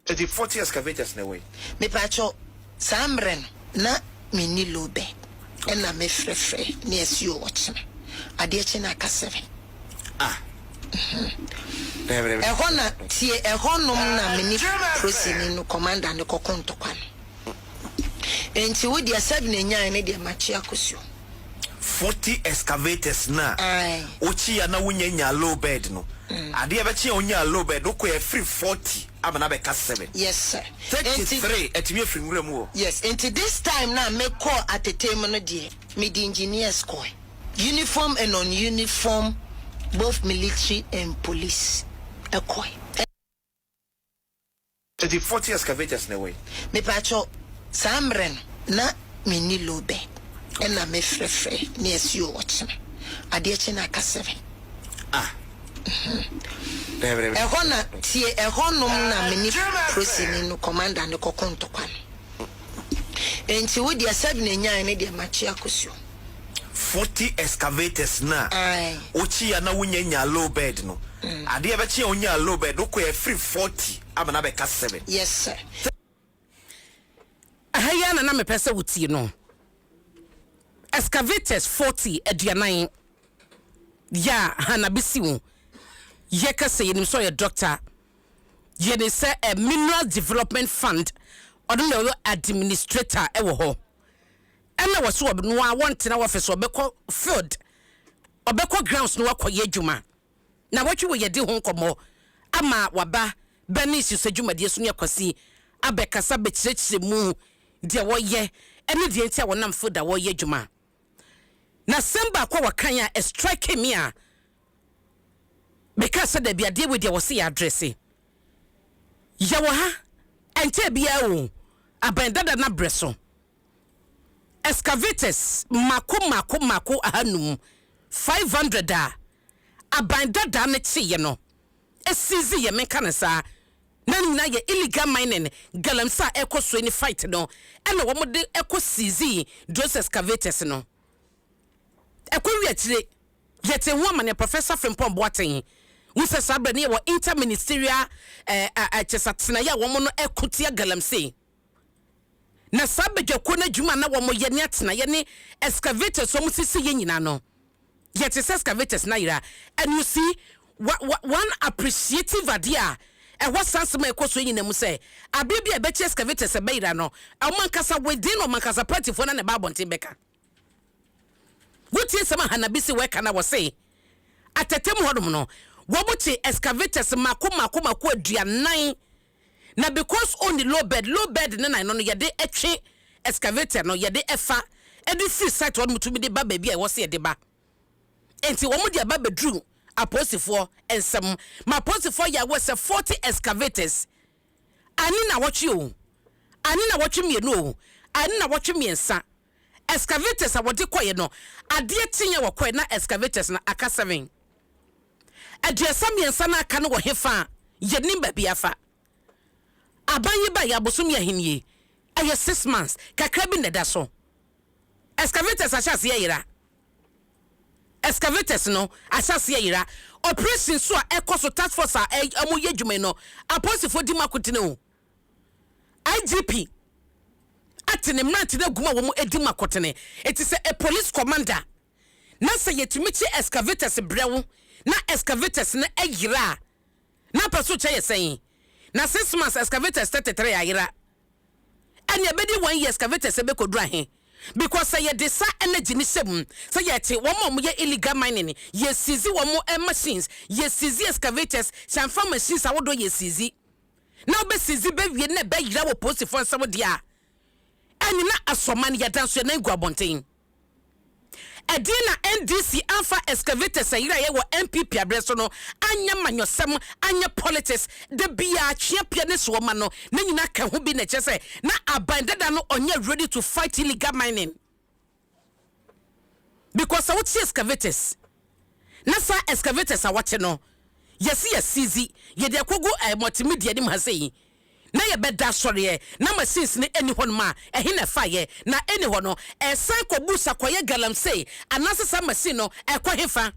The 40 excavators na way. Me pacho Sambren na mini low bed. And na me frefre ni SU watching. Adeche na ka 7. Ah. Ehona tie ehonom na mini prosini no commander ne kokonto kwan. Enti wo dia 7 nya ne dia machi akosio. 40 excavators na. Ochi ya na wunya low bed no. Ade e be chi onya low bed ko e free 40 abana be ka 7. Yes sir. 33 etimi free nwura mu. Yes, enti this time na me call at the time no die. Me the engineers call. Uniform and non-uniform, both military and police. A koi. The 40 excavators na way. Me pacho Sambren na mini low bed. And na me frefre ni SU watching. Adeche na ka 7. Ah. Ehona tie ehonom na mini prosini no commander ne kokonto kwan. Enti wo dia 7 nya ne dia machi akosio. 40 excavators na. Ochi ya na wunya low bed no. Ade e be chi onya low bed ko e free 40 abana be ka 7. Yes sir. Ahaya na me pese wuti no. Excavators 40 aduanan. Ya hanabisi wo. Ye ka say nim so ye doctor. Ye ne say a mineral development fund ordinary administrator e wo ho. Ena wo so no a want na office obekọ field. Obekọ grounds no akọ ye adwuma. Na watwe wo ye de ho nkomo ama waba benis sedwumade so ne akwasi abekasa bekyerechire mu de wo ye ene de enti a wonam field a wo ye adwuma. Na semba kwa wakan a strike me a because the be ade we de wo se address ya wo ha ente bia o abandada na breso excavators mako ahanum 500 a abandada na chi ye no esizi ye menka na sa na nyina ye illegal mining galamsa ekoso ni fight no e na wo mo de ekosizi those excavators no ekwi atire yete ho amane Professor Frimpong Boateng Musa Sabre ne wo interministerial chesatena ya wo mo no ekotia galamse na sabedwa ko na dwuma na wo mo ye ne atena ye ne excavators so musisi ye nyina no yete excavators na ira and you see one appreciative idea e what sense ma ekoso nyina mu say abibia be excavators e be ira no e man kasa within o man kasa party fo na ne ba bonten beka wuti sama hanabisi weka na wo say atetem hodom no wobuti excavators mako aduanan na because only low bed na no yede etwe excavator no yede efa edu free site won mutumi de ba bia e wo se de ba enti wo mu de ba bedru aposifo ensem ma aposifo ya wo se 40 excavators ani na wotwe o ani na wotwe mienu o ani na wotwe miensa excavators a wode koye no ade tinye wo koye na excavators na aka 7 aduasa miensa na aka no wo hefa ye nimba biafa abanye ba ya bosom ya hinie aye 6 months kakra bi neda so excavators achase yira excavators no achase yira operation so a ekoso task force a amu yedwume no aposifo di makotene o IGP atene mranti na guma wo mu edi makotene eti se a police commander na se yetumichi excavators brewu na excavators na ayira na paso che yesen na 6 months excavators 33 ayira anya bedi 1 year excavators be kodru ahe because say ye desa energy ni sebum say ye te wo mo ye illegal mining ye sizi wo mo machines ye sizi excavators chamfa machines awodo ye sizi na obe sizi be wie na be yira wo post for nsam dia ani na asoman ya danso na ngua bonten edina NDC alpha excavators ayira ye wo MPP abreso no anya manyosem anya politics de bia chiapia ne so ma no na nyina ka ho bi na chese na abandada no onye ready to fight illegal mining because what excavators na sa excavators awate no yesi yesizi ye de akogu multimedia ni mhasei na ye beda sori na machines ni eni hon ma ehi na faye na eni hono esan ko busa koye galamse anase sa machine no ekọ hefa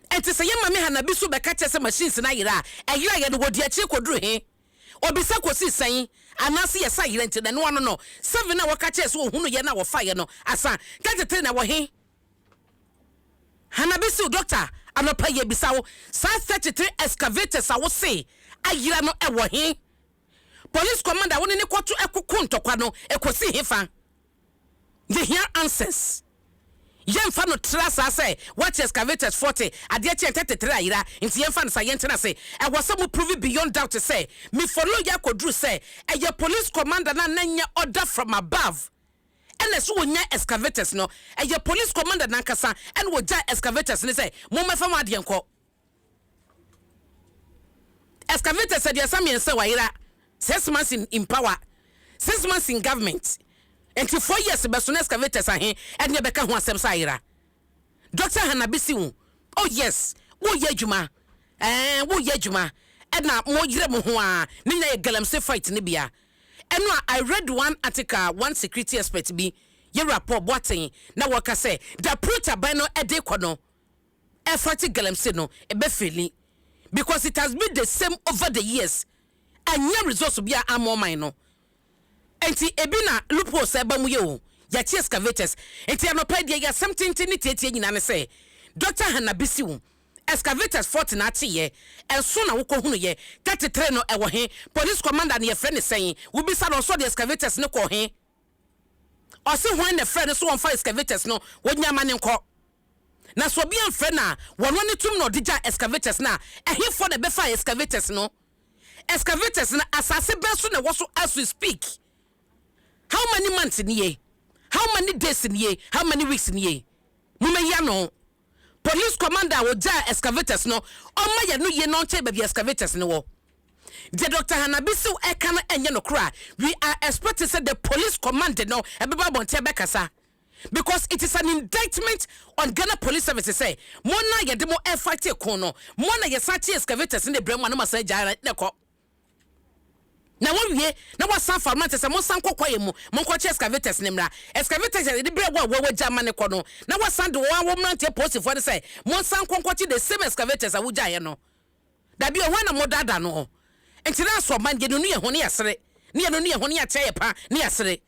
enti se ye mame hanabi so beka chese machines na yira ayira ye no wodi achi koduru he obisa kosi san anase ye sa yire nti no no 7 na waka che so ohunu ye na wo fa ye no asa 33 na wo he Hanabisi doctor anopa ye bisa wo sa 33 excavators a wo se ayira no e wo he police commander woni ne kwoto ekoko ntokwa no ekosi hefa the here answers yemfa no trasa say what excavators 40 ade che 33 ayira nti yemfa no sa yentena say e was some prove beyond doubt to say me follow ya kodru say e ye police commander na nanya order from above and so wonya excavators no e ye police commander na nkasa and wo ja excavators ne say mo mefa ma ade enko excavators said yasami say wayira 6 months in power 6 months in government and 4 years beso excavators ahe and ye beka ho asem sa ayira Dr. Hanabisi wu oh yes wo ye adwuma wo ye adwuma and na mo yire mo ho a ni nya ye galamse fight ne bia. And I read one article, one security expert be ye rapport boating na waka say the approach abano ede kono effort galamse no e be feeling because it has been the same over the years and your results be a more minor enti ebina lupo se ba mu ye o ya chi excavators enti anopɛ ya something ni tietie nyina ne say Dr. Hanabisi wu excavators 40 na tie enso na wokɔ hunu ye 33 no ɛwɔ he police commander ne ye friend saying we be sad also the excavators ne kɔ he ɔse when the friend so on fire excavators no wonya ma ne nkɔ na so bi an friend na wɔno ne tum no digya excavators na ɛhe for the be fire excavators no excavators na asase be so na wo so as we speak how many months in ye how many days in ye how many weeks in ye mumeya no police commander wo ja excavators no oma ya no ye no che baby excavators no wo the Dr. Hanabisi e kan enye no kra we are expecting say the police commander no ebeba bonte bekasa because it is an indictment on Ghana police services say mona ye de mo e fight e kon no mona ye sachi excavators in the brema no masa ja ne ko na wonwie na wasan farmant se mo san kokwaye mu mo nkwache excavators ne mra excavators de brego wo jama ne ko no na wasan de wo mrante post for say mo san konkwache the same excavators a wo jaye no da bi o hwana mo dada no enti na so man ge no ye ho ne yasere ne ye no ye ho ne ya cheye pa ne yasere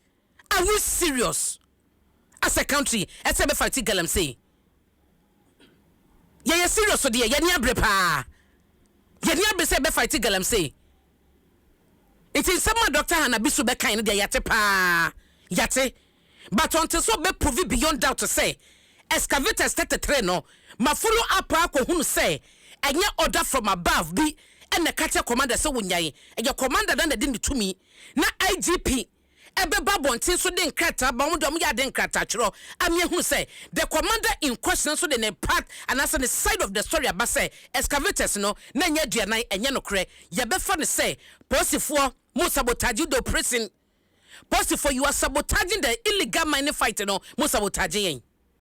are we serious as a country as a be fight galam say ye serious so de ye ne abre pa ye ne abre say be fight galam say. It is some Dr. Hanabisu be kind of yate pa yate, but until so be prove beyond doubt to say excavators 33 no ma follow up ko hunu say enya order from above be and the catcher commander so wunyai and your commander dan the din to me na IGP ebe babontin so den krata ba mo dom ya den krata chiro amye hu say the commander in question so the part and as on the side of the story about say excavators no na nya duanan enye no kre ye be fa ne say posifo mo sabotage the prison posifo you are sabotaging the illegal mining fight no mo sabotage yen